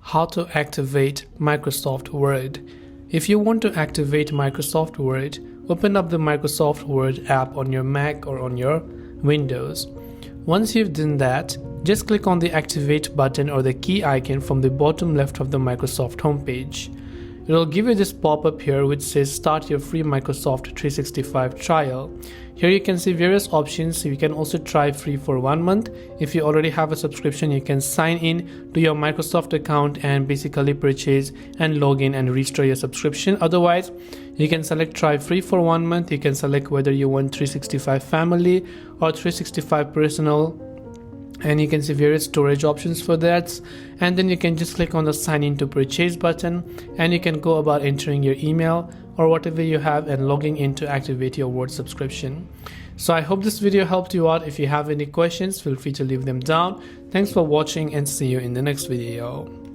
how to activate Microsoft Word. If you want to activate Microsoft Word, open up the Microsoft Word app on your Mac or on your Windows. Once you've done that, just click on the Activate button or the key icon from the bottom left of the Microsoft homepage. It will give you this pop-up here which says Start your free Microsoft 365 trial. Here you can see various options. You can also try free for 1 month. If you already have a subscription, you can sign in to your Microsoft account and basically purchase and log in and restore your subscription. Otherwise, you can select try free for 1 month. You can select whether you want 365 family or 365 personal, and you can see various storage options for that. And then you can just click on the sign in to purchase button, and you can go about entering your email or whatever you have and logging in to activate your Word subscription. So I hope this video helped you out. If you have any questions, feel free to leave them down. Thanks for watching and see you in the next video.